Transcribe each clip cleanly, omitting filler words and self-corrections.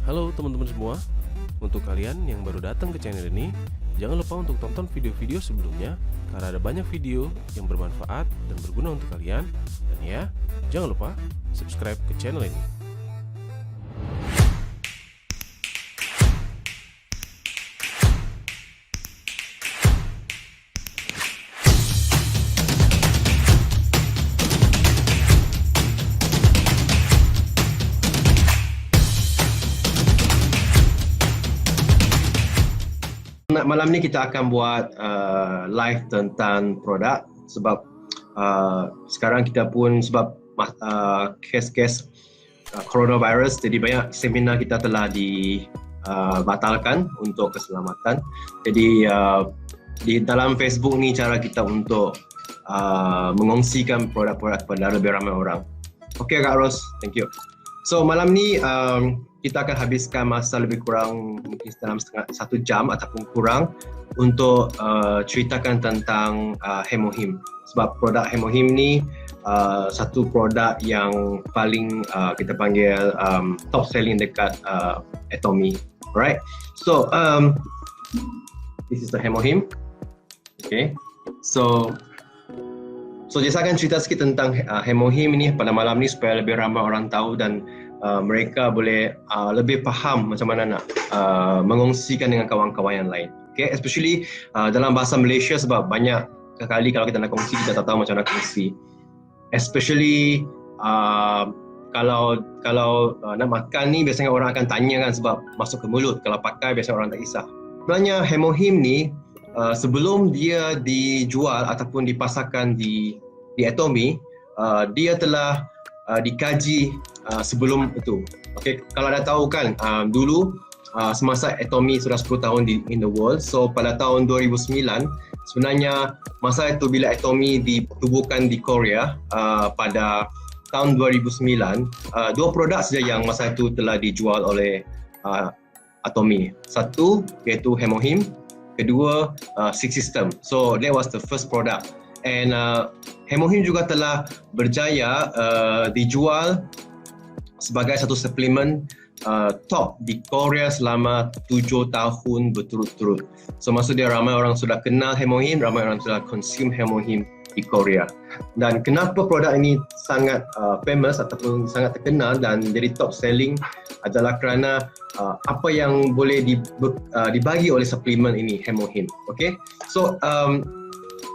Halo teman-teman semua, untuk kalian yang baru datang ke channel ini, jangan lupa untuk tonton video-video sebelumnya karena ada banyak video yang bermanfaat dan berguna untuk kalian. Dan ya, jangan lupa subscribe ke channel ini. Malam ni kita akan buat live tentang produk sebab sekarang kita pun sebab kes-kes coronavirus, jadi banyak seminar kita telah dibatalkan untuk keselamatan. Jadi di dalam Facebook ni cara kita untuk mengongsikan produk-produk kepada lebih ramai orang. Okay Kak Ros, thank you. So malam ni kita akan habiskan masa lebih kurang mungkin dalam 1 jam ataupun kurang untuk ceritakan tentang Hemohim. Sebab produk Hemohim ni satu produk yang paling kita panggil top selling dekat Atomy. Alright, so this is the Hemohim. Okay, so saya akan cerita sikit tentang Hemohim ni pada malam ni supaya lebih ramai orang tahu dan mereka boleh lebih faham macam mana nak mengongsikan dengan kawan-kawan yang lain. Okay, especially dalam bahasa Malaysia sebab banyak kali kalau kita nak kongsi kita tak tahu macam mana kongsi. Especially kalau nak makan ni biasanya orang akan tanya kan sebab masuk ke mulut, kalau pakai biasanya orang tak kisah. Sebenarnya Hemohim ni sebelum dia dijual ataupun dipasarkan di Atomy, dia telah dikaji sebelum itu. Okay, kalau anda tahu kan dulu semasa Atomy sudah 10 tahun in the world, so pada tahun 2009 sebenarnya masa itu bila Atomy ditubuhkan di Korea pada tahun 2009, 2 produk saja yang masa itu telah dijual oleh Atomy. Satu iaitu Hemohim, kedua Six System. So that was the first product. And Hemohim juga telah berjaya dijual sebagai satu suplemen top di Korea selama 7 tahun berturut-turut. So maksud dia ramai orang sudah kenal Hemohim, ramai orang sudah consume Hemohim di Korea. Dan kenapa produk ini sangat famous ataupun sangat terkenal dan jadi top selling adalah kerana apa yang boleh dibagi oleh suplemen ini, Hemohim. Okay, so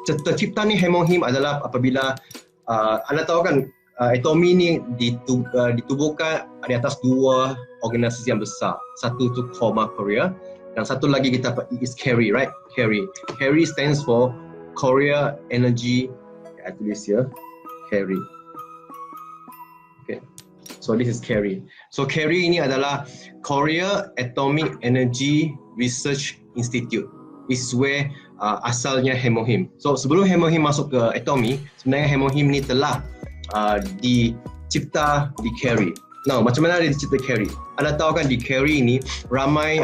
tercipta ni Hemohim adalah apabila anda tahu kan Atomy ni ditubuhkan di atas 2 organisasi yang besar. Satu tu Coma Korea dan satu lagi kita is KERI, right? KERI stands for Korea Energy. I tulis here, KERI. Okay, so this is KERI. So KERI ini adalah Korea Atomic Energy Research Institute. This is where asalnya Hemohim. So sebelum Hemohim masuk ke Atomy, sebenarnya Hemohim ni telah dicipta di KERI. Now, macam mana dia dicipta KERI? Anda tahu kan di KERI ni ramai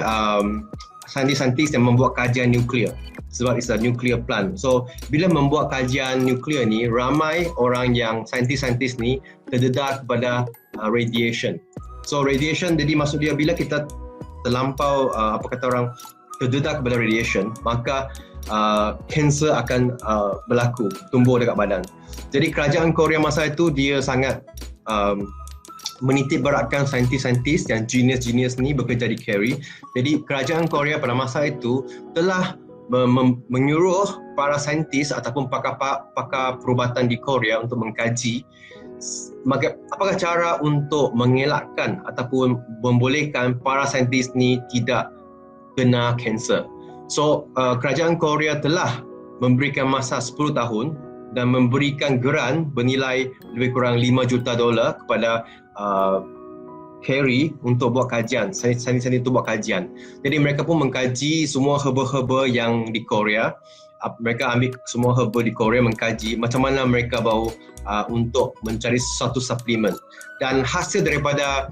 saintis-saintis yang membuat kajian nuklear sebab it's a nuclear plant. So bila membuat kajian nuklear ni, ramai orang yang saintis-saintis ni terdedah kepada radiation. So radiation jadi maksud dia bila kita terlampau apa kata orang terdedah kepada radiation, maka kanser akan berlaku, tumbuh dekat badan. Jadi kerajaan Korea masa itu dia sangat menitik beratkan saintis-saintis dan genius-genius ni bekerja di KERI. Jadi kerajaan Korea pada masa itu telah menyuruh para saintis ataupun pakar perubatan di Korea untuk mengkaji apakah cara untuk mengelakkan ataupun membolehkan para saintis ni tidak kena kanser. So kerajaan Korea telah memberikan masa 10 tahun dan memberikan geran bernilai lebih kurang $5 juta kepada KERI untuk buat kajian, saintis untuk buat kajian. Jadi mereka pun mengkaji semua herba-herba yang di Korea. Mereka ambil semua herba di Korea, mengkaji macam mana mereka bau untuk mencari suatu suplemen. Dan hasil daripada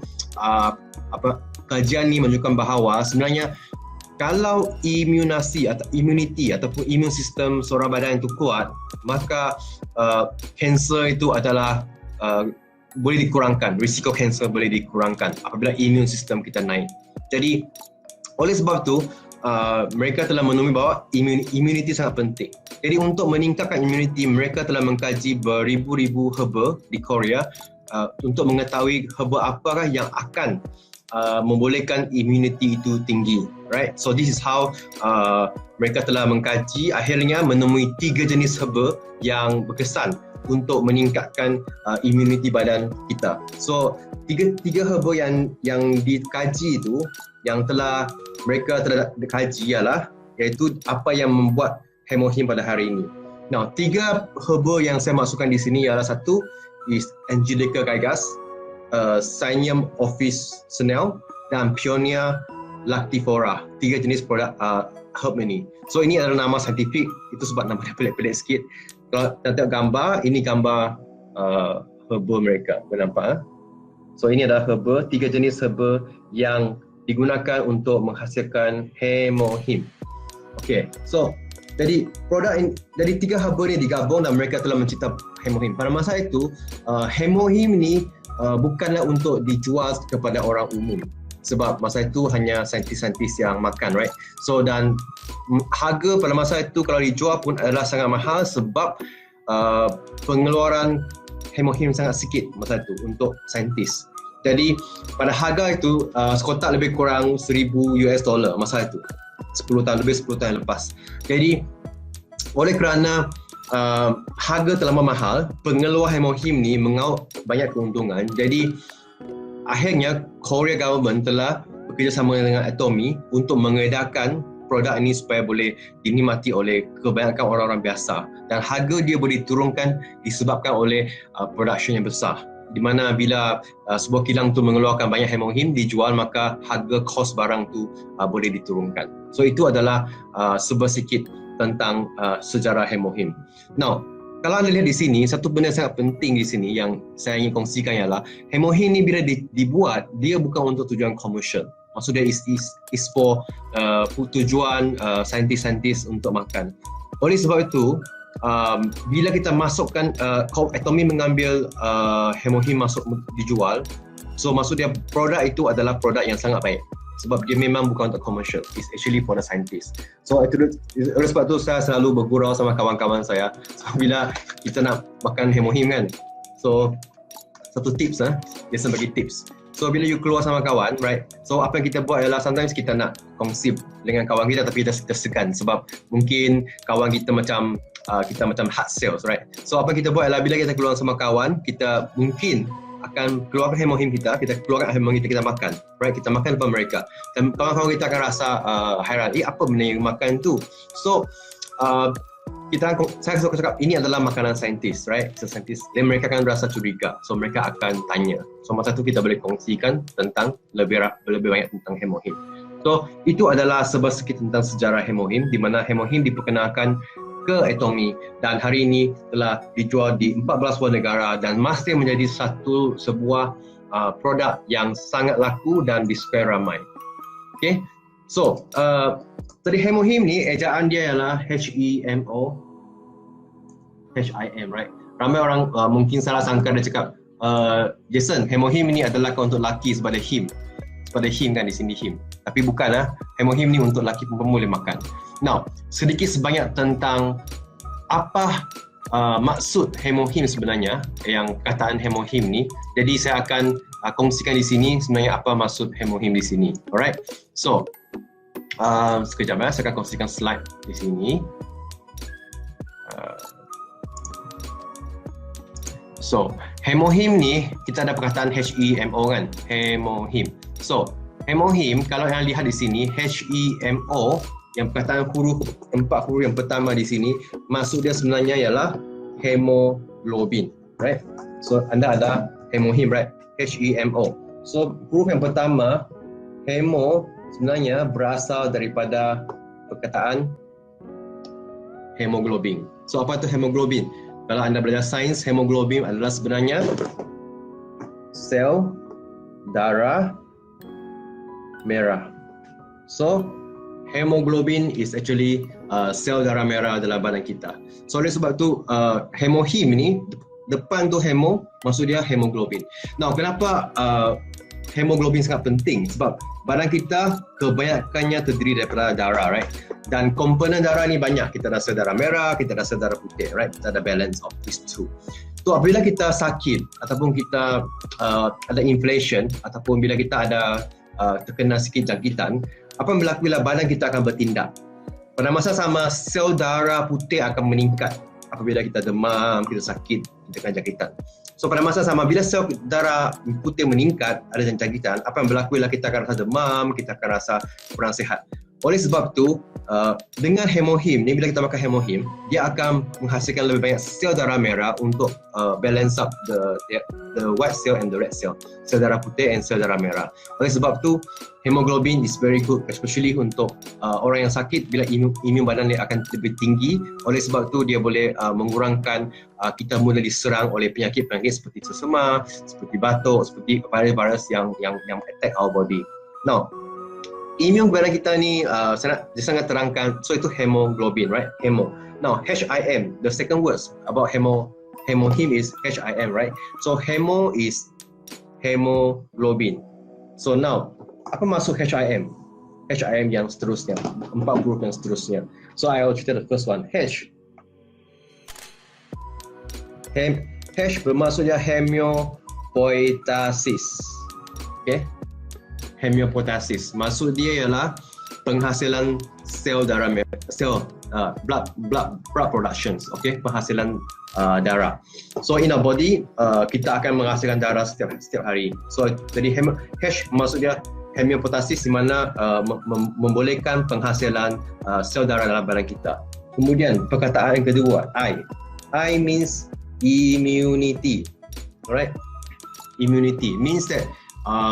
kajian ni menunjukkan bahawa sebenarnya kalau immunity ataupun immune sistem seorang badan itu kuat, maka kanser itu adalah boleh dikurangkan, risiko kanser boleh dikurangkan apabila immune sistem kita naik. Jadi oleh sebab tu mereka telah menemui bahawa immunity sangat penting. Jadi untuk meningkatkan immunity, mereka telah mengkaji beribu-ribu herba di Korea untuk mengetahui herba apakah yang akan membolehkan immunity itu tinggi, right? So this is how mereka telah mengkaji, akhirnya menemui 3 jenis herba yang berkesan untuk meningkatkan immunity badan kita. So tiga herba yang dikaji itu, yang mereka telah kaji ialah iaitu apa yang membuat hemohim pada hari ini. Now, 3 herba yang saya masukkan di sini ialah satu is Angelica gigas, Cynium officinale dan Peonia lactiflora. 3 jenis produk herb ini. So ini adalah nama saintifik, itu sebab nama dia pelik-pelik sikit. Kalau kita tengok gambar, ini gambar herba mereka. Nampak? So ini adalah herba, 3 jenis herba yang digunakan untuk menghasilkan hemohim. Okay, so jadi dari 3 herba ni digabung dan mereka telah mencipta hemohim. Pada masa itu, hemohim ni bukanlah untuk dijual kepada orang umum. Sebab masa itu hanya saintis-saintis yang makan, right? So dan harga pada masa itu kalau dijual pun adalah sangat mahal sebab pengeluaran hemohim sangat sikit masa itu untuk saintis. Jadi pada harga itu sekotak lebih kurang $1,000 masa itu. 10 tahun lepas. Jadi oleh kerana harga terlalu mahal, pengeluar hemohim ni mengaut banyak keuntungan. Jadi akhirnya Korea government telah bekerjasama dengan Atomy untuk mengedarkan produk ini supaya boleh dinikmati oleh kebanyakan orang-orang biasa, dan harga dia boleh diturunkan disebabkan oleh production yang besar, di mana bila sebuah kilang tu mengeluarkan banyak hemohim dijual, maka harga kos barang tu boleh diturunkan. So itu adalah sedikit tentang sejarah hemohim. Now, kalau anda lihat di sini, satu benda sangat penting di sini yang saya ingin kongsikan ialah hemohim ni bila dibuat, dia bukan untuk tujuan komersial. Maksudnya is for tujuan saintis-saintis untuk makan. Oleh sebab itu, bila kita masukkan, Atomy mengambil hemohim masuk dijual, so maksudnya produk itu adalah produk yang sangat baik. Sebab dia memang bukan untuk commercial, it's actually for the scientist. So oleh sebab tu saya selalu bergurau sama kawan-kawan saya. So bila kita nak makan hemohim kan, so satu tips biasa bagi tips. So bila you keluar sama kawan, right? So apa yang kita buat ialah sometimes kita nak kongsi dengan kawan kita tapi kita segan sebab mungkin kawan kita macam hard sales, right? So apa kita buat ialah bila kita keluar sama kawan, kita mungkin akan keluarkan hemohim kita keluarkan hemohim kita makan, right? Kita makan depan mereka dan kawan-kawan kita akan rasa hairan, apa benda yang makan tu? So saya suka cakap ini adalah makanan saintis, right? Saintis, dan mereka akan rasa curiga, so mereka akan tanya. So masa tu kita boleh kongsikan tentang lebih banyak tentang hemohim. So itu adalah sedikit tentang sejarah hemohim, di mana hemohim diperkenalkan ke Atomy dan hari ini telah dijual di 14 buah negara dan masih menjadi sebuah produk yang sangat laku dan disukai ramai. Okay, so tadi hemohim ni ejaan dia ialah HIM, right? Ramai orang mungkin salah sangka dia cakap, Jason, hemohim ni adalah untuk laki sebab ada him kan di sini him, tapi bukanlah. Hemohim ni untuk laki pun boleh makan. Now, sedikit sebanyak tentang apa maksud hemohim sebenarnya, yang kataan hemohim ni. Jadi saya akan kongsikan di sini sebenarnya apa maksud hemohim di sini. Alright. So, sekejap saya akan kongsikan slide di sini. So, hemohim ni kita ada perkataan HEMO kan? Hemohim. So, hemohim kalau yang lihat di sini HEMO, yang perkataan 4 huruf yang pertama di sini, maksud dia sebenarnya ialah hemoglobin, right? So anda ada hemohim, right? HEMO. So huruf yang pertama hemo sebenarnya berasal daripada perkataan hemoglobin. So apa itu hemoglobin? Kalau anda belajar sains, hemoglobin adalah sebenarnya sel darah merah. So hemoglobin is actually sel darah merah dalam badan kita. So oleh sebab tu hemohim ni depan tu hemo, maksud dia hemoglobin. Now kenapa hemoglobin sangat penting sebab badan kita kebanyakannya terdiri daripada darah, right? Dan komponen darah ni banyak. Kita rasa darah merah, kita rasa darah putih, right? Kita ada balance of these two. So apabila kita sakit ataupun kita ada inflation ataupun bila kita ada terkena sikit jangkitan, apa yang berlaku bila badan kita akan bertindak? Pada masa sama, sel darah putih akan meningkat apabila kita demam, kita sakit, kita kena jangkitan. So pada masa sama, bila sel darah putih meningkat, ada jangkitan, apa yang berlaku ialah kita akan rasa demam, kita akan rasa kurang sihat. Oleh sebab tu, dengan hemohim ni, bila kita makan hemohim, dia akan menghasilkan lebih banyak sel darah merah untuk balance up the white cell and the red cell, sel darah putih and sel darah merah. Oleh sebab tu, hemoglobin is very good, especially untuk orang yang sakit bila imun badan dia akan lebih tinggi. Oleh sebab tu, dia boleh mengurangkan kita mula diserang oleh penyakit-penyakit seperti sesama, seperti batuk, seperti virus-virus yang attack our body. Now, imun badan kita ni saya sangat terangkan, so itu hemoglobin, right? Hemo. Now HIM, the second words about hemohim is HIM, right? So hemo is hemoglobin. So now apa maksud HIM? HIM yang seterusnya, 4 huruf yang seterusnya. So I will cerita the first one. H bermaksudnya homeopoiesis. Okay? Homeopoiesis. Maksud dia ialah penghasilan sel darah, blood productions, okay, penghasilan darah. So in our body, kita akan menghasilkan darah setiap hari. So jadi H maksud dia homeopoiesis, di mana membolehkan penghasilan sel darah dalam badan kita. Kemudian perkataan yang kedua, I means immunity. Alright, immunity means that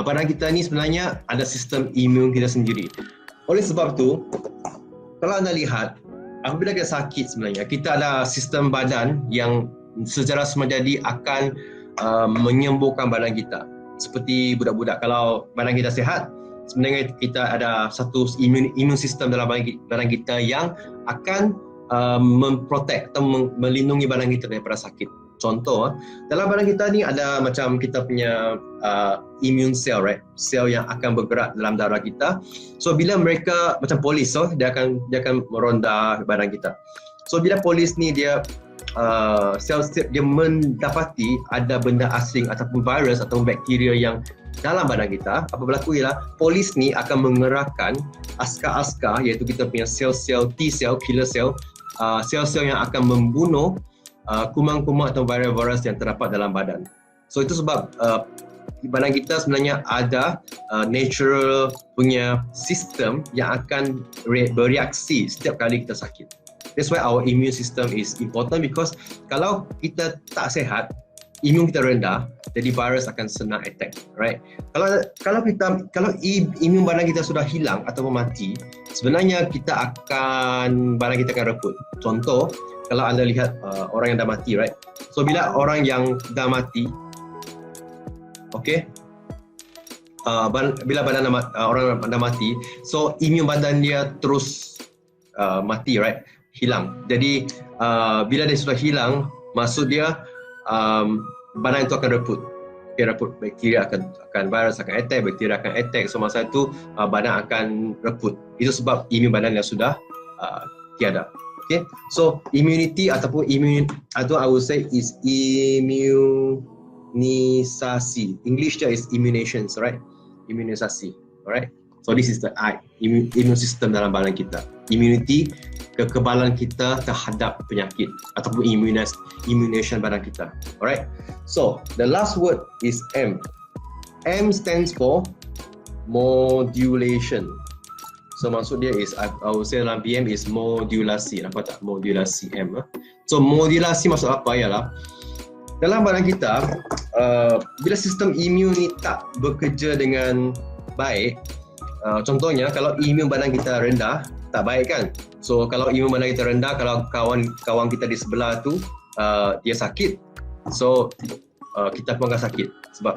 badan kita ni sebenarnya ada sistem imun kita sendiri. Oleh sebab tu, kalau anda lihat, apabila kita sakit sebenarnya, kita ada sistem badan yang secara semajadi akan menyembuhkan badan kita. Seperti budak-budak, kalau badan kita sihat, sebenarnya kita ada satu imun sistem dalam badan kita yang akan memprotect atau melindungi badan kita daripada sakit. Contoh, dalam badan kita ni ada macam kita punya immune cell, right? Sel yang akan bergerak dalam darah kita. So bila mereka macam polis, so dia akan meronda badan kita. So bila polis ni dia sel dia mendapati ada benda asing ataupun virus atau bakteria yang dalam badan kita, apa berlaku ialah polis ni akan mengerahkan askar-askar, iaitu kita punya sel-sel T cell, killer cell, sel-sel yang akan membunuh kuman-kuman atau virus-virus yang terdapat dalam badan. So itu sebab badan kita sebenarnya ada natural punya sistem yang akan bereaksi setiap kali kita sakit. That's why our immune system is important, because kalau kita tak sihat, imun kita rendah, jadi virus akan senang attack, right? Kalau imun badan kita sudah hilang atau mati, sebenarnya badan kita akan reput. Contoh, kalau anda lihat orang yang dah mati, right? So bila orang yang dah mati, okay, bila orang dah mati, so imun badan dia terus mati, right? Hilang. Jadi bila dia sudah hilang, maksud dia badan itu akan reput. Okay, reput. Bakteria akan virus akan attack, bakteria akan attack. So masa itu badan akan reput. Itu sebab imun badan yang sudah tiada. Okay, so immunity ataupun atau I would say is immunisasi. English dia is immunizations, right? Immunisasi, alright? So this is the immune system dalam badan kita. Immunity, kekebalan kita terhadap penyakit ataupun immunization badan kita. Alright? So the last word is M. M stands for modulation. So maksud dia is, I would say dalam BM is modulasi. Nampak tak? Modulasi M. So modulasi maksud apa ialah, dalam badan kita, bila sistem imun ni tak bekerja dengan baik, contohnya kalau imun badan kita rendah, tak baik kan? So kalau imun badan kita rendah, kalau kawan kita di sebelah tu dia sakit, so kita pun akan sakit sebab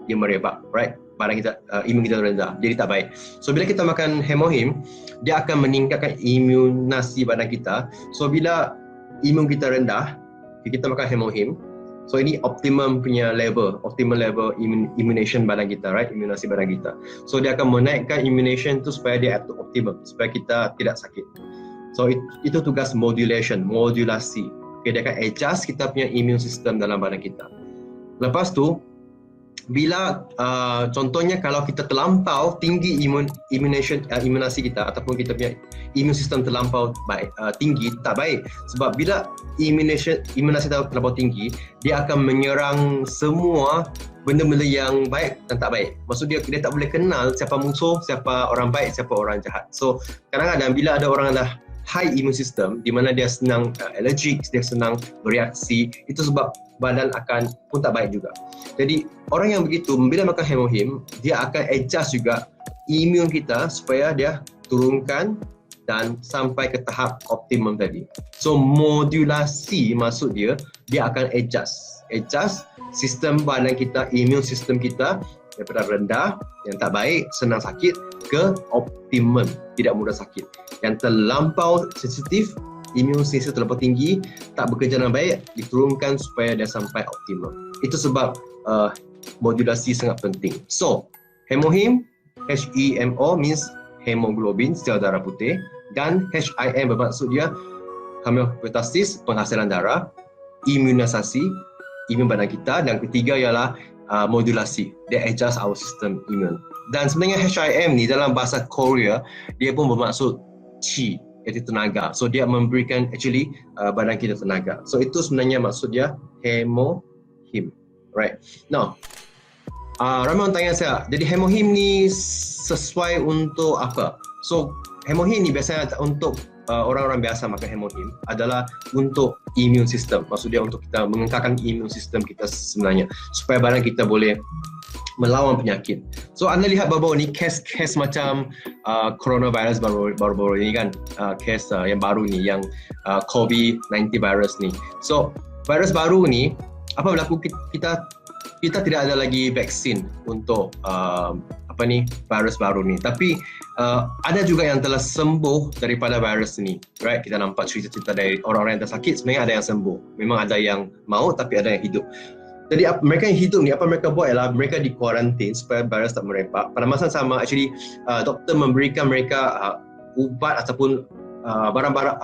dia merebak, right? Badan kita, imun kita rendah, jadi tak baik. So bila kita makan hemohim, dia akan meningkatkan imunasi badan kita. So bila imun kita rendah, kita makan hemohim, So ini optimum level immunization badan kita, right? Imunasi badan kita. So dia akan menaikkan immunization tu supaya dia optimum, supaya kita tidak sakit. So itu tugas modulasi. Okay, dia akan adjust kita punya immune system dalam badan kita. Lepas tu, bila contohnya kalau kita terlampau tinggi imunasi kita ataupun kita punya immune system terlampau tinggi, tak baik. Sebab bila imunasi terlampau tinggi, dia akan menyerang semua benda-benda yang baik dan tak baik. Maksud dia tak boleh kenal siapa musuh, siapa orang baik, siapa orang jahat. So kadang-kadang bila ada orang dah high immune system di mana dia senang allergic, dia senang bereaksi, itu sebab badan akan pun tak baik juga. Jadi orang yang begitu bila makan Hemohim, dia akan adjust juga imun kita supaya dia turunkan dan sampai ke tahap optimum tadi. So modulasi maksud dia akan adjust sistem badan kita, immune system kita daripada rendah yang tak baik, senang sakit ke optimum, tidak mudah sakit. Yang terlampau sensitif, immune system terlampau tinggi, tak bekerja dengan baik, diturunkan supaya dia sampai optimum. Itu sebab modulasi sangat penting. So, Hemohim, HEMO means hemoglobin, sel darah putih, dan HIM bermaksud dia homeostasis, penghasilan darah, imunisasi, imun badan kita, dan ketiga ialah modulasi, dia adjust our system immune. Dan sebenarnya HIM ni dalam bahasa Korea, dia pun bermaksud qi, iaitu tenaga. So dia memberikan badan kita tenaga. So itu sebenarnya maksud dia Hemohim. Right. Now, ramai orang tanya saya, jadi Hemohim ni sesuai untuk apa? So Hemohim ni biasanya untuk orang-orang biasa makan Hemohim adalah untuk immune system. Maksud dia untuk kita mengekalkan immune system kita sebenarnya, supaya badan kita boleh melawan penyakit. So anda lihat baru-baru ni kes macam coronavirus baru-baru ini kan, kes yang baru ni, yang COVID-19 virus ni. So virus baru ni, apa berlaku, kita tidak ada lagi vaksin untuk virus baru ni. Tapi ada juga yang telah sembuh daripada virus ni, right? Kita nampak cerita-cerita dari orang-orang yang tersakit, sebenarnya ada yang sembuh. Memang ada yang maut, tapi ada yang hidup. Jadi mereka yang hidup ni, apa mereka buat ialah mereka di kuarantin supaya virus tak merempak. Pada masa sama, doktor memberikan mereka ubat ataupun barang-barang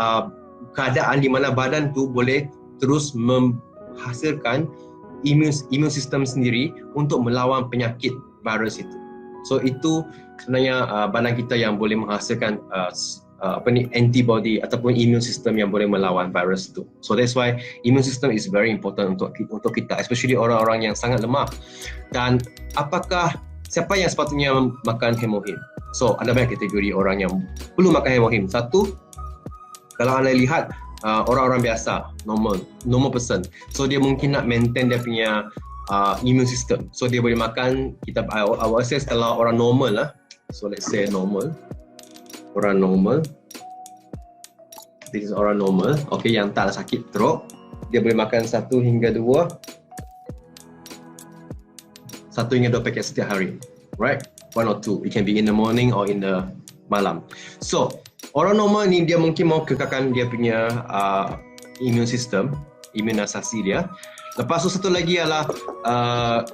keadaan di mana badan tu boleh terus menghasilkan immune system sendiri untuk melawan penyakit virus itu. So itu sebenarnya badan kita yang boleh menghasilkan antibody ataupun immune system yang boleh melawan virus itu. So that's why immune system is very important untuk kita, especially orang-orang yang sangat lemah. Dan siapa yang sepatutnya makan Hemohim? So ada banyak kategori orang yang perlu makan Hemohim. Satu, kalau anda lihat orang-orang biasa, normal person. So dia mungkin nak maintain dia punya immune system. So dia boleh makan, I will say kalau orang normal lah. So let's say normal. Orang normal. This is orang normal. Okay, yang tak sakit teruk. Dia boleh makan 1 hingga 2 paket setiap hari. Right? 1 or 2. It can be in the morning or in the malam. So orang normal ni dia mungkin mau kekalkan dia punya immune system, imunisasi dia. Lepas tu satu lagi ialah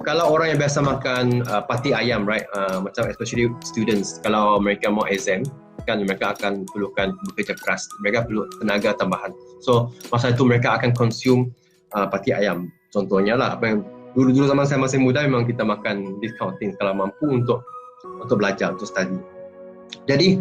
kalau orang yang biasa makan pati ayam, right? Macam especially students, kalau mereka mau exam kan, mereka akan perlukan bekerja keras, mereka perlu tenaga tambahan. So masa itu mereka akan consume pati ayam. Contohnya lah, apa yang dulu zaman saya masih muda memang kita makan this kind of things kalau mampu untuk belajar, untuk study. Jadi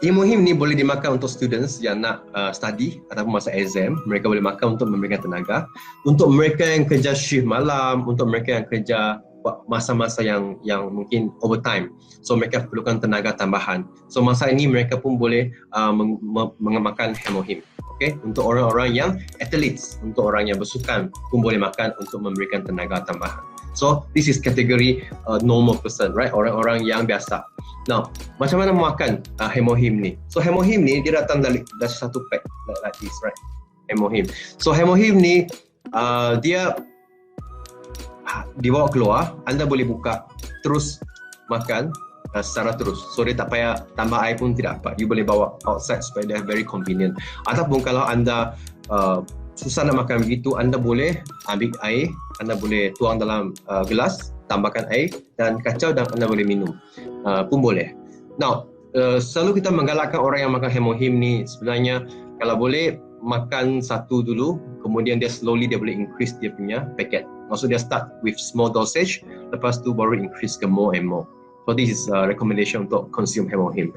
Hemohim ni boleh dimakan untuk students yang nak study ataupun masa exam. Mereka boleh makan untuk memberikan tenaga. Untuk mereka yang kerja shift malam, untuk mereka yang kerja masa-masa yang mungkin overtime, so mereka perlukan tenaga tambahan. So masa ini mereka pun boleh memakan Hemohim. Okay? Untuk orang-orang yang athletes, untuk orang yang bersukan pun boleh makan untuk memberikan tenaga tambahan. So this is kategori normal person, right? Orang-orang yang biasa. Now, macam mana makan Hemohim ni? So Hemohim ni dia datang dari satu pack like this, right? Hemohim. So Hemohim ni dia dibawa keluar, anda boleh buka terus makan secara terus. So dia tak payah tambah air pun tidak apa. You boleh bawa outside supaya dia very convenient. Ataupun kalau anda susah nak makan begitu, anda boleh ambil air, anda boleh tuang dalam gelas, tambahkan air dan kacau dan anda boleh minum pun boleh. Now, selalu kita menggalakkan orang yang makan hemohim ni sebenarnya kalau boleh makan satu dulu, kemudian dia slowly dia boleh increase dia punya paket. Maksud dia start with small dosage, lepas tu baru increase ke more and more. So this is recommendation untuk consume hemohim.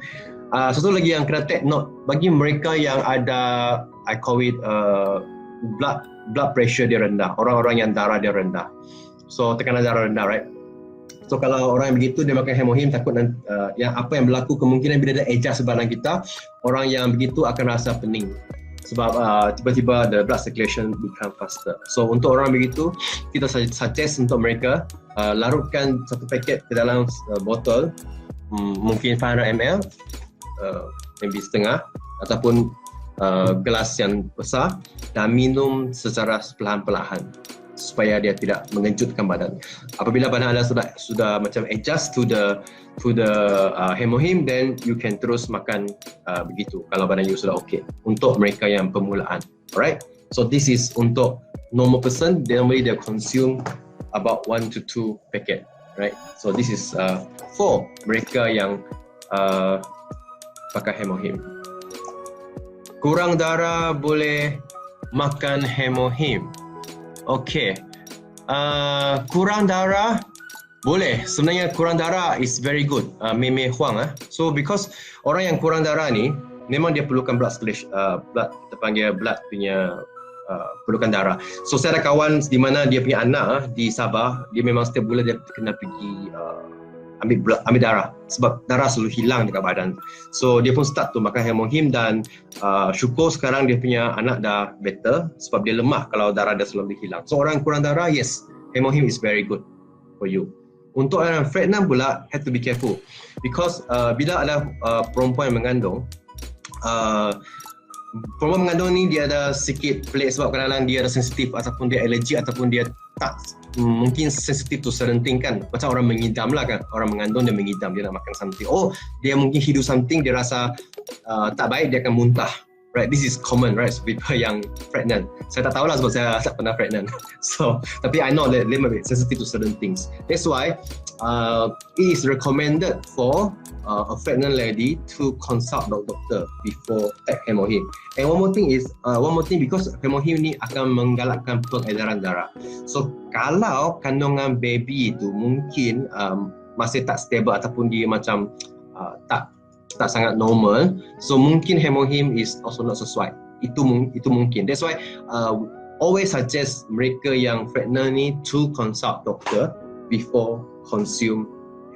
Satu lagi yang kena take note bagi mereka yang ada, I call it blood pressure dia rendah, orang-orang yang darah dia rendah. So tekanan darah rendah, right? So kalau orang yang begitu dia makan hemohim, takut yang apa yang berlaku kemungkinan bila dia adjust badan kita, orang yang begitu akan rasa pening sebab tiba-tiba the blood circulation become faster. So untuk orang begitu kita suggest untuk mereka larutkan satu paket ke dalam botol, mungkin 500 ml, maybe setengah ataupun gelas yang besar dan minum secara perlahan-perlahan supaya dia tidak mengejutkan badan. Apabila badan anda sudah macam adjust to the hemohim, then you can terus makan begitu kalau badan you sudah okay. Untuk mereka yang permulaan, alright? So this is untuk normal person, normally they consume about 1 to 2 packet, right? So this is for mereka yang pakai hemohim. Kurang darah boleh makan hemohim. Okay, kurang darah boleh. Sebenarnya kurang darah is very good, meme huang. So because orang yang kurang darah ni memang dia perlukan blood circulation, kita panggil blood punya perlukan darah. So saya ada kawan di mana dia punya anak di Sabah, dia memang setiap bulan dia kena pergi ambil darah sebab darah selalu hilang dekat badan. So dia pun start tu makan hemohim dan syukur sekarang dia punya anak dah better sebab dia lemah kalau darah dia selalu hilang. So orang kurang darah, yes, hemohim is very good for you. Untuk orang pregnant pula, have to be careful because bila ada perempuan yang mengandung, perempuan mengandung ni dia ada sikit pelik sebab kadang-kadang dia ada sensitif ataupun dia alergi ataupun dia tak mungkin sensitif to certain thing kan. Macam orang mengidam lah kan, orang mengandung dia mengidam, dia nak makan something, dia mungkin hidup something, dia rasa tak baik, dia akan muntah, right? This is common, right? So people yang pregnant, saya tak tahulah sebab saya tak pernah pregnant. So tapi I know that little bit sensitive to certain things. That's why it is recommended for a pregnant lady to consult doctor before take hemohim. And one more thing because hemohim ni akan menggalakkan pengedaran darah. So kalau kandungan baby itu mungkin masih tak stable ataupun dia macam tak sangat normal, so mungkin hemohim is also not sesuai. Itu mungkin. That's why always suggest mereka yang pregnant ni to consult doctor before consume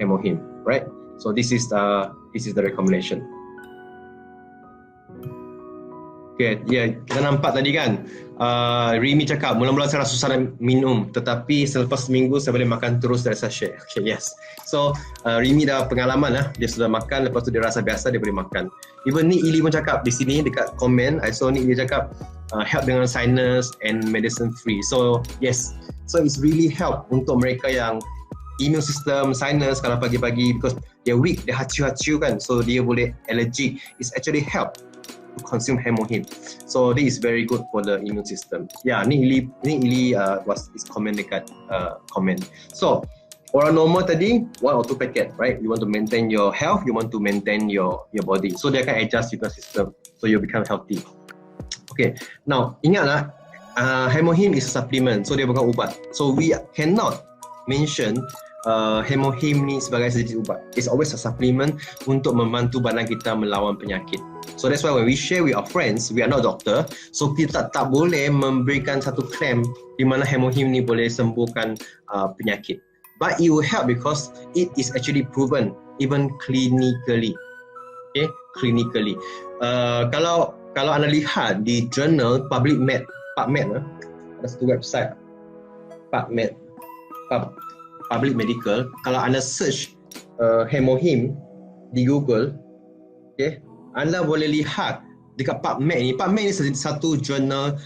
hemohim, right? So this is the recommendation. Okay, kita nampak tadi kan, Rimi cakap mula-mula saya rasa susah nak minum, tetapi selepas seminggu saya boleh makan terus dari sachet. Okay, yes. So Rimi dah pengalaman lah, dia sudah makan, lepas tu dia rasa biasa, dia boleh makan. Even Nik Ili pun cakap di sini dekat komen, I saw Nik dia cakap help dengan sinus and medicine free. So yes, so it's really help untuk mereka yang immune system, sinus kalau pagi-pagi because dia weak, dia hacu-hacu kan, so dia boleh allergic. It's actually help to consume hemohim. So this is very good for the immune system. Ni Ili is comment dekat comment. So orang normal tadi 1 or 2 packet, right? You want to maintain your health, you want to maintain your body. So dia akan adjust your system, so you become healthy. Okay, now ingatlah hemohim is a supplement, so dia bukan ubat. So we cannot mention hemohim ni sebagai sejenis ubat. It's always a supplement untuk membantu badan kita melawan penyakit. So that's why when we share with our friends, we are not doctor, so kita tak boleh memberikan satu claim di mana hemohim ni boleh sembuhkan penyakit. But it will help because it is actually proven even clinically. Okay, clinically. Kalau anda lihat di jurnal PubMed, ada satu website PubMed, Public Medical, kalau anda search hemohim di Google, okay, anda boleh lihat dekat PubMed ni satu jurnal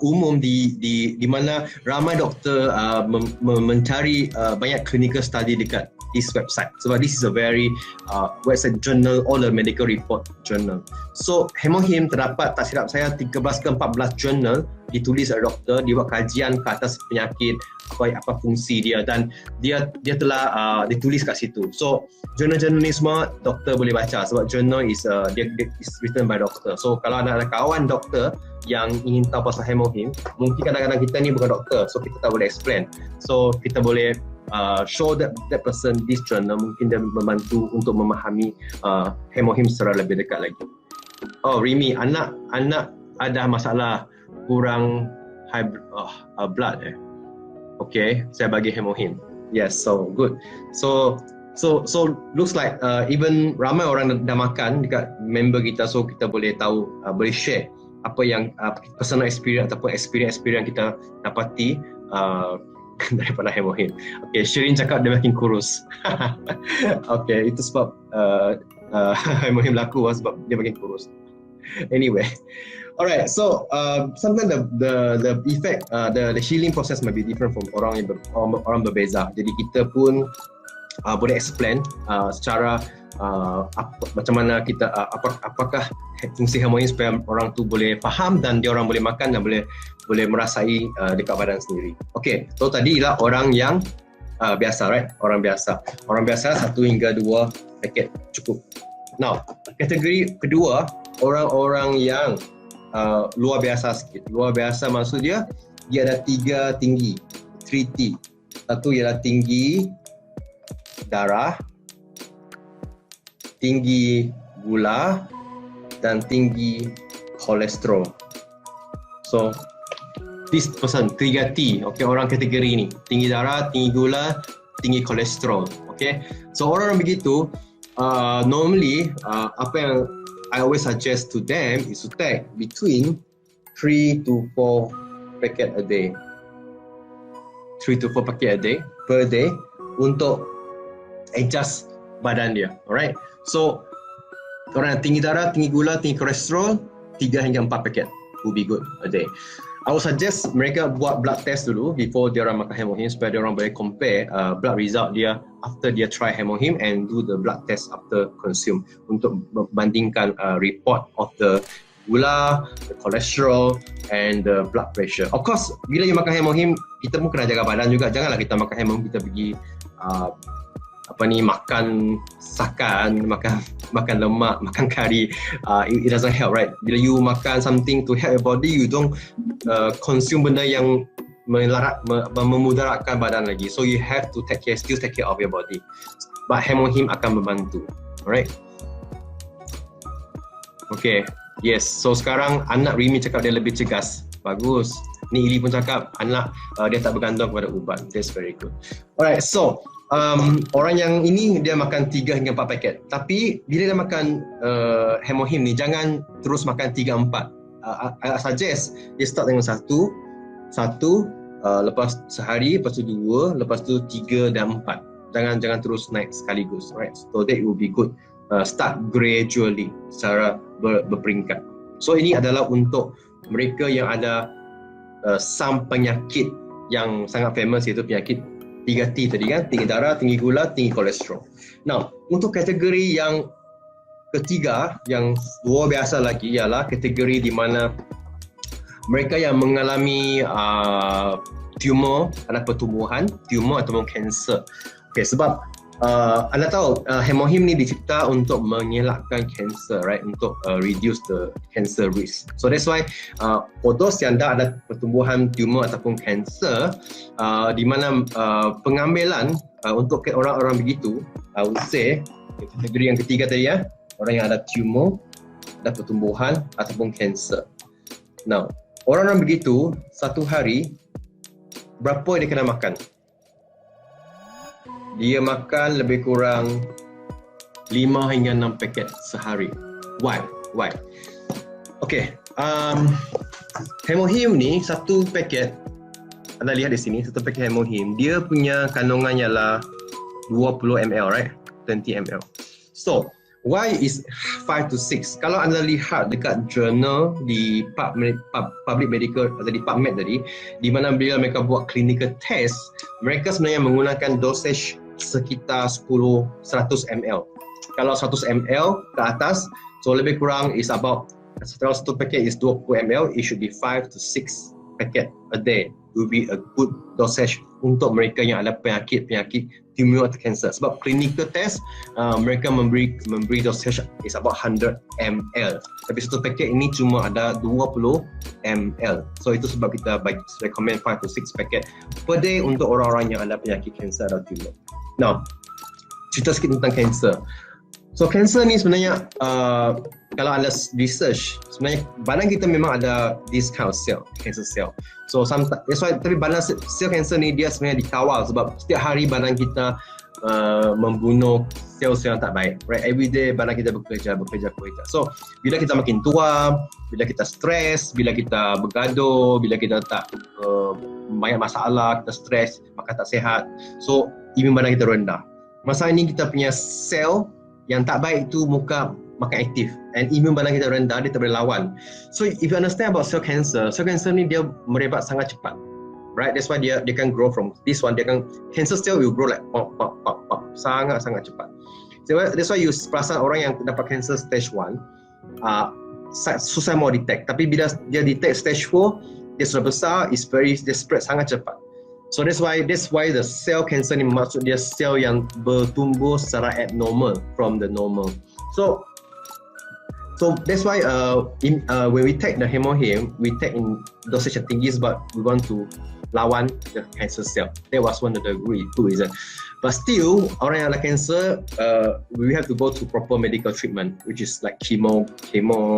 umum di mana ramai doktor mencari banyak clinical study dekat this website. Sebab this is a very website journal, all the medical report journal. So hemohim terdapat tak silap saya 13 ke 14 journal ditulis oleh doktor, dia buat kajian ke atas penyakit, apa fungsi dia, dan dia telah ditulis kat situ. So jurnal-jurnal ni semua doktor boleh baca sebab jurnal is written by doctor. So kalau ada kawan doktor yang ingin tahu pasal hemohim, mungkin kadang-kadang kita ni bukan doktor, so kita tak boleh explain. So kita boleh show that person this journal, mungkin dia membantu untuk memahami hemohim secara lebih dekat lagi. Oh Rimi, anak ada masalah kurang high blood Okay, saya bagi hemohim. Yes, so good. So looks like even ramai orang dah makan dekat member kita, so kita boleh tahu, boleh share apa yang personal experience ataupun experience kita dapati daripada hemohim. Okay, Shirin cakap dia makin kurus. Okay, itu sebab hemohim laku sebab dia makin kurus. Anyway, alright. So sometimes the effect, the healing process might be different from orang berbeza. Jadi kita pun boleh explain secara macam mana kita apakah fungsi hemohim supaya orang tu boleh faham dan dia orang boleh makan dan boleh merasai dekat badan sendiri. Okay, so tadi ialah orang yang biasa, right? Orang biasa 1 hingga 2 paket cukup. Now, kategori kedua, orang-orang yang luar biasa sikit. Luar biasa maksud dia ada 3 tinggi, 3T. Satu ialah tinggi darah, tinggi gula, dan tinggi kolesterol. So, this person, 3T, okay, orang kategori ni. Tinggi darah, tinggi gula, tinggi kolesterol, okay. So, orang begitu, normally, apa yang I always suggest to them is to take between 3 to 4 packet a day. 3 to 4 packet a day, per day, untuk adjust badan dia, alright. So, orang yang tinggi darah, tinggi gula, tinggi kolesterol, 3 hingga 4 paket will be good a day. I would suggest mereka buat blood test dulu before dia orang makan hemohim supaya dia orang boleh compare blood result dia after dia try hemohim and do the blood test after consume untuk membandingkan report of the gula, the cholesterol and the blood pressure. Of course, bila you makan hemohim, kita pun kena jaga badan juga. Janganlah kita makan hemohim kita pergi makan sakan, makan lemak, makan kari. It doesn't help, right? Bila you makan something to help your body, you don't consume benda yang memudaratkan badan lagi. So you have to still take care of your body. But hemohim akan membantu, alright? Okay, yes. So sekarang anak Rimi cakap dia lebih cegas. Bagus. Ni Ili pun cakap anak dia tak bergantung kepada ubat. That's very good. Alright, so orang yang ini dia makan 3 hingga 4 paket. Tapi bila dia makan hemohim ni, jangan terus makan 3-4. I suggest dia start dengan satu, lepas sehari, lepas tu 2, lepas tu 3 dan 4. Jangan terus naik sekaligus, right? So that will be good. Start gradually secara berperingkat. So ini adalah untuk mereka yang ada some penyakit yang sangat famous, iaitu penyakit 3T tadi kan, tinggi darah, tinggi gula, tinggi kolesterol. Now, untuk kategori yang ketiga yang luar biasa lagi ialah kategori di mana mereka yang mengalami tumor, ada pertumbuhan, tumor ataupun kanser. Okay, sebab anda tahu hemohim ni dicipta untuk mengelakkan kanser, right? Untuk reduce the cancer risk. So that's why for those yang dah ada pertumbuhan tumor ataupun kanser, di mana pengambilan untuk orang-orang begitu, I would say kategori yang ketiga tadi ya, orang yang ada tumor, ada pertumbuhan ataupun kanser. Now, orang-orang begitu satu hari berapa dia kena makan? Dia makan lebih kurang 5 hingga 6 paket sehari. Why? Okay, hemohim ni satu paket, anda lihat di sini, satu paket hemohim, dia punya kandungan ialah 20 ml, right? 20 ml. So, why is 5 to 6? Kalau anda lihat dekat jurnal di public medical atau di PubMed tadi, di mana bila mereka buat clinical test, mereka sebenarnya menggunakan dosage sekitar 100 ml. Kalau 100 ml ke atas, so lebih kurang is about, kalau satu paket is 20 ml, it should be 5 to 6 packet a day will be a good dosage untuk mereka yang ada penyakit tumor atau cancer. Sebab clinical test mereka memberi dosage is about 100 ml. Tapi satu paket ini cuma ada 20 ml. So itu sebab kita recommend 5 to 6 packet per day untuk orang-orang yang ada penyakit cancer atau tumor. Now, cerita sikit tentang cancer. So cancer ni sebenarnya kalau ada research, sebenarnya badan kita memang ada this kind of cell, cancer cell. So that's why, tapi badan sel cancer ni dia sebenarnya dikawal sebab setiap hari badan kita membunuh sel-sel yang tak baik. Right, every day badan kita bekerja. So bila kita makin tua, bila kita stres, bila kita bergaduh, bila kita tak banyak masalah, kita stres, maka tak sihat. So imun badan kita rendah. Masa ini kita punya sel yang tak baik itu makan aktif, and imun badan kita rendah, dia tak boleh lawan. So if you understand about cell cancer ni dia merebak sangat cepat, right? That's why dia can grow from this one, cancer cell will grow like pop, sangat cepat. So that's why you perasan orang yang dapat cancer stage 1 susah mau detect, tapi bila dia detect stage 4, dia sudah besar, dia spread sangat cepat. So that's why the cell cancer ni maksud dia sel yang bertumbuh secara abnormal from the normal. So that's why when we take the hemohim, we take in dosage yang tinggi sebab we want to lawan the cancer cell. That was one of the good reason. But still, orang yang ada cancer, we have to go to proper medical treatment, which is like chemo,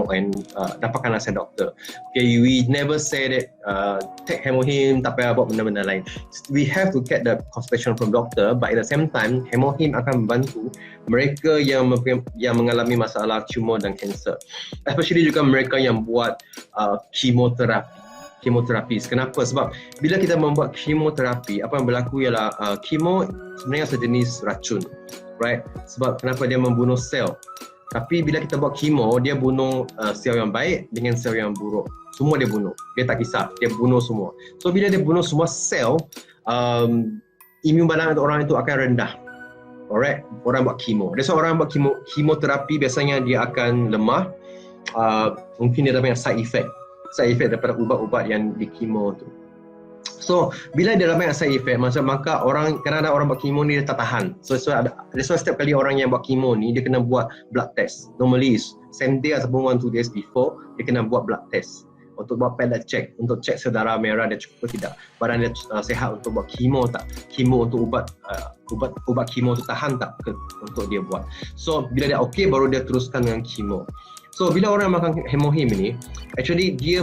and dapatkan nasihat doktor. Okay, we never say that take hemohim, tak payah buat benda-benda lain. We have to get the consultation from doctor, but at the same time, hemohim akan membantu mereka yang mengalami masalah tumor dan cancer. Especially juga mereka yang buat kemoterapi. Kenapa? Sebab bila kita membuat kemoterapi, apa yang berlaku ialah kemo sebenarnya sejenis racun, right? Sebab kenapa dia membunuh sel? Tapi bila kita buat kemo, dia bunuh sel yang baik dengan sel yang buruk. Semua dia bunuh. Dia tak kisah, dia bunuh semua. So bila dia bunuh semua sel, imun badan orang itu akan rendah. Alright, orang buat kemo. That's why orang buat kemoterapi biasanya dia akan lemah. Mungkin dia ada banyak side effect daripada ubat-ubat yang di kemo tu. So bila dia ada banyak side effect, maka kadang-kadang orang buat kemo ni dia tak tahan. So that's why setiap kali orang yang buat kemo ni dia kena buat blood test. Normally same day ataupun 1-2 days before dia kena buat blood test untuk buat pellet check, untuk check sedara merah dia cukup ke tidak, badan dia sihat untuk buat kemo tak, kemo untuk ubat kemo tu tahan tak untuk dia buat. So bila dia okey baru dia teruskan dengan kemo. So bila orang makan hemohim ni, actually dia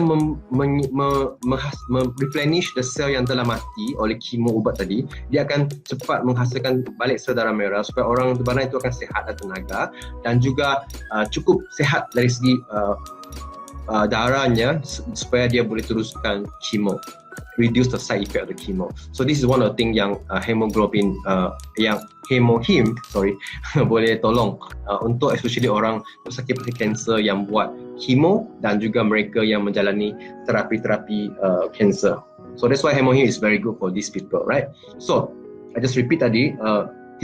replenish the cell yang telah mati oleh kemo ubat tadi. Dia akan cepat menghasilkan balik sel darah merah supaya orang badan itu akan sihat dan tenaga, dan juga cukup sihat dari segi darahnya supaya dia boleh teruskan kemo, reduce the side effect of the chemo. So this is one of the thing yang hemoglobin yang hemohim boleh tolong untuk especially orang pesakit cancer yang buat chemo dan juga mereka yang menjalani terapi cancer. So that's why hemohim is very good for these people, right? So I just repeat tadi 3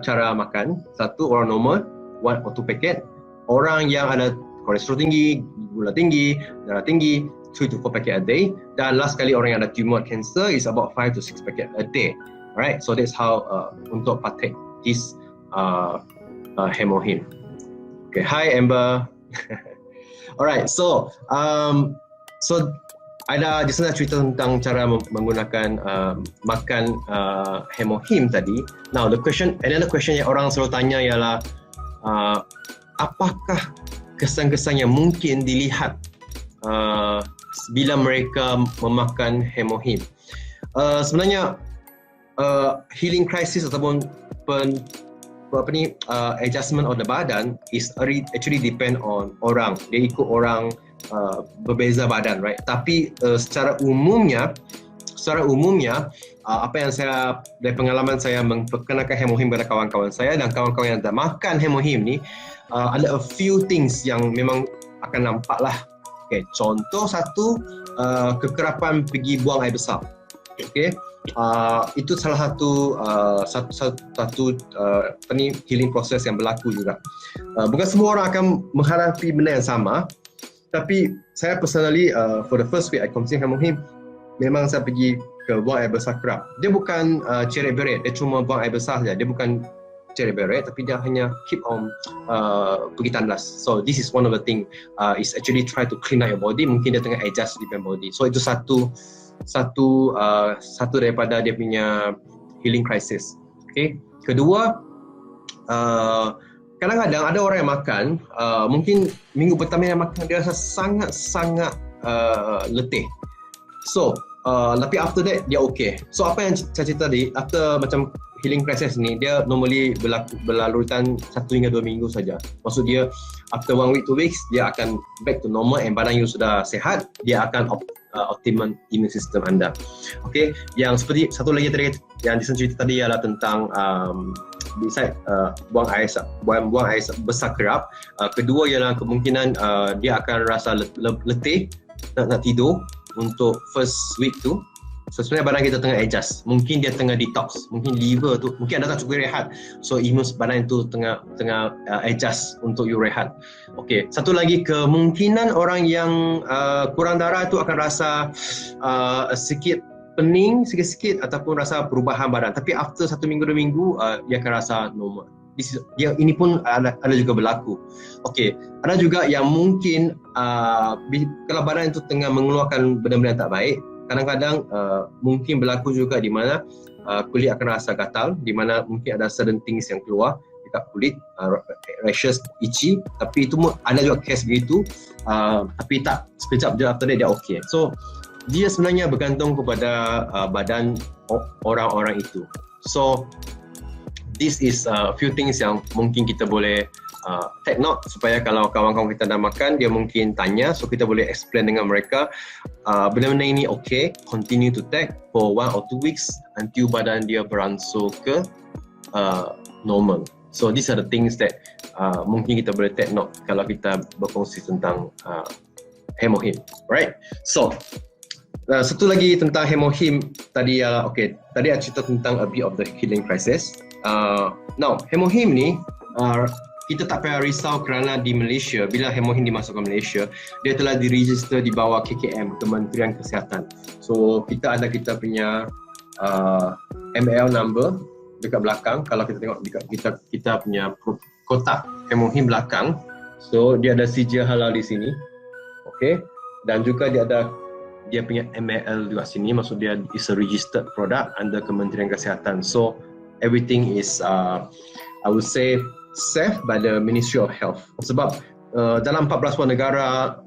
cara makan. 1 orang normal, 1 or 2 packet. Orang yang ada kolesterol tinggi, gula tinggi, darah tinggi, 2 to 4 packet a day. Dan last kali orang yang ada tumor cancer is about 5 to 6 packet a day. Right? So that's how untuk partake this hemohim. Okay, hi Amber. Alright, so ada di sana cerita tentang cara menggunakan makan hemohim tadi. Now another question yang orang selalu tanya ialah apakah kesan-kesan yang mungkin dilihat bila mereka memakan hemohim? Sebenarnya healing crisis ataupun adjustment of the badan is actually depend on orang. Dia ikut orang berbeza badan, right? Tapi secara umumnya apa yang saya dari pengalaman saya memperkenalkan hemohim kepada kawan-kawan saya dan kawan-kawan yang tak makan hemohim ni, ada a few things yang memang akan nampak lah. Okay, contoh satu, kekerapan pergi buang air besar. Okay, itu salah satu healing process yang berlaku juga. Bukan semua orang akan menghadapi benda yang sama, Tapi saya personally for the first week I consume Hemohim, memang saya pergi ke buang air besar kerap. Dia bukan cerai beret, dia cuma buang air besar saja. Dia bukan cerai beret, tapi dia hanya keep on pergi tandas. So this is one of the thing is actually try to clean out your body. Mungkin dia tengah adjust di body. So itu satu daripada dia punya healing crisis. Okay. Kedua, kadang-kadang ada orang yang makan, mungkin minggu pertama yang makan dia rasa sangat-sangat letih. So, tapi after that dia okay. So apa yang saya cerita tadi, after macam healing process ni, dia normally berlalutan 1 hingga 2 minggu saja. Maksud dia after 1 week 2 weeks dia akan back to normal and badan you sudah sihat, dia akan optimum immune system anda. Okay, yang seperti satu lagi tadi yang cerita tadi ialah tentang besides buang air besar kerap. Kedua ialah kemungkinan dia akan rasa letih nak tidur untuk first week tu. So sebenarnya badan kita tengah adjust. Mungkin dia tengah detox, mungkin liver tu, mungkin anda tak cukup rehat. So immune badan tu tengah adjust untuk you rehat. Okey, satu lagi kemungkinan orang yang kurang darah tu akan rasa sikit pening sikit-sikit ataupun rasa perubahan badan. Tapi after 1 minggu 2 minggu dia akan rasa normal. Ini pun ada juga berlaku. Okey, ada juga yang mungkin kalau badan itu tengah mengeluarkan benda-benda yang tak baik, kadang-kadang mungkin berlaku juga di mana kulit akan rasa gatal, di mana mungkin ada certain things yang keluar dekat kulit, rashes, itchy. Tapi itu ada juga case begitu, tapi tak sekejap je after that dia okay. So dia sebenarnya bergantung kepada badan orang-orang itu. So this is a few things yang mungkin kita boleh take note supaya kalau kawan-kawan kita dah makan, dia mungkin tanya, so kita boleh explain dengan mereka benda-benda ini okay, continue to take for 1 or 2 weeks until badan dia beransur ke normal. So these are the things that mungkin kita boleh take note kalau kita berkongsi tentang Hemohim, right? So satu lagi tentang Hemohim tadi ialah, okay, tadi saya cerita tentang a bit of the healing process. Now, Hemohim ni kita tak payah risau kerana di Malaysia, bila Hemohim dimasukkan Malaysia, dia telah diregister di bawah KKM, Kementerian Kesihatan. So kita punya ML number dekat belakang. Kalau kita tengok kita punya kotak Hemohim belakang, so dia ada sijil halal di sini, okay, dan juga dia punya ML juga sini, maksud dia is a registered product under Kementerian Kesihatan. So everything is I would say safe by the Ministry of Health. Sebab dalam 14 negara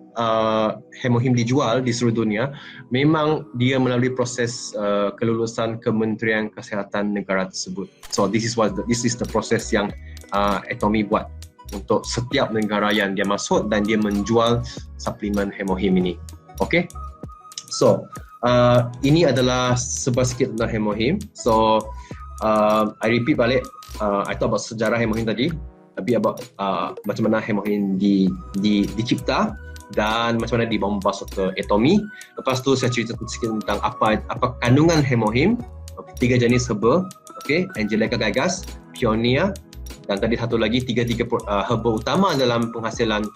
Hemohim dijual di seluruh dunia, memang dia melalui proses kelulusan Kementerian Kesihatan negara tersebut. So this is the proses yang Atomy buat untuk setiap negara yang dia masuk dan dia menjual suplemen Hemohim ini. Okay? So ini adalah sedikit tentang Hemohim. So I repeat balik, I talk about sejarah Hemohim tadi, tapi about macam mana Hemohim dicipta dan macam mana dibawa masuk ke Atomy. Lepas tu saya cerita sikit tentang apa kandungan Hemohim, 3 jenis herba, okay, Angelica gigas, Pioneer, dan tadi satu lagi 3 herba utama dalam penghasilan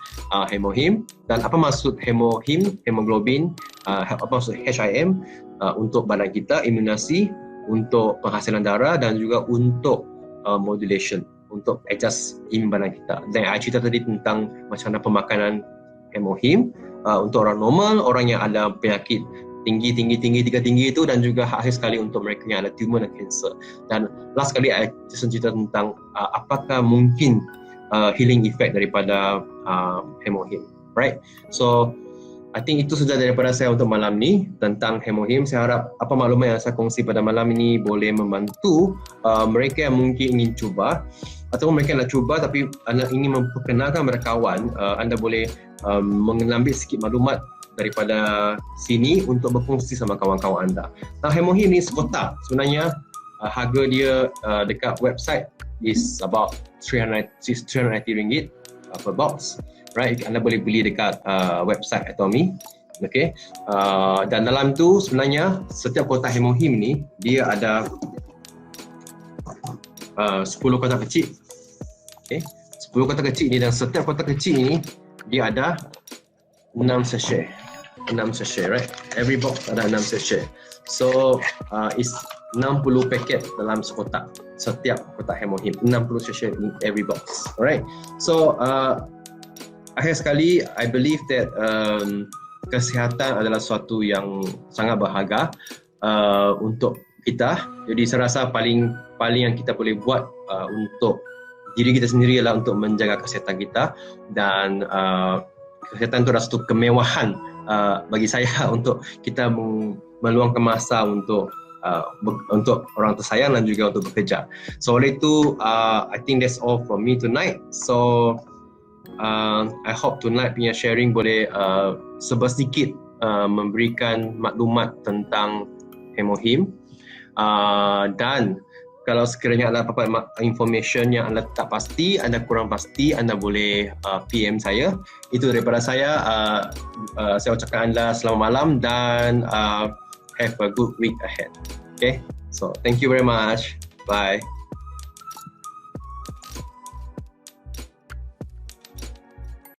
Hemohim, dan apa maksud Hemohim, hemoglobin, apa maksud HIM untuk badan kita, imunasi, untuk penghasilan darah, dan juga untuk modulation, untuk adjust imun badan kita. Dan saya cerita tadi tentang macam mana pemakanan Hemohim untuk orang normal, orang yang ada penyakit tinggi itu, dan juga akhir sekali untuk mereka yang ada tumor dan kanser. Dan last kali saya cerita tentang apakah mungkin healing effect daripada Hemohim, right? So I think itu saja daripada saya untuk malam ni tentang Hemohim. Saya harap apa maklumat yang saya kongsi pada malam ini boleh membantu mereka yang mungkin ingin cuba, atau mereka nak cuba tapi anda ingin memperkenalkan kepada kawan, anda boleh mengambil sedikit maklumat daripada sini untuk berkongsi sama kawan-kawan anda. Nah, Hemohim ni sekotak sebenarnya harga dia dekat website is about RM390 per box. Right, anda boleh beli dekat website Atomy, okay. Dan dalam tu sebenarnya setiap kotak Hemohim ni dia ada 10 kotak kecil, okay. 10 kotak kecil ni, dan setiap kotak kecil ni dia ada 6 sachet. 6 sachet, right? Every box ada 6 sachet. So, is 60 paket dalam sekotak. Setiap kotak Hemohim, 60 sachet in every box. Alright. So, akhir sekali, I believe that kesihatan adalah sesuatu yang sangat berharga untuk kita. Jadi saya rasa paling yang kita boleh buat untuk diri kita sendiri adalah untuk menjaga kesihatan kita, dan kesihatan itu adalah satu kemewahan bagi saya untuk kita meluangkan masa untuk orang tersayang dan juga untuk bekerja. So oleh itu, I think that's all from me tonight. So I hope tonight punya sharing boleh sedikit memberikan maklumat tentang Hemohim, dan kalau sekiranya anda dapat information yang anda tak pasti, anda kurang pasti, anda boleh PM saya. Itu daripada saya. Saya ucapkan anda selamat malam dan have a good week ahead. Okay, so thank you very much. Bye.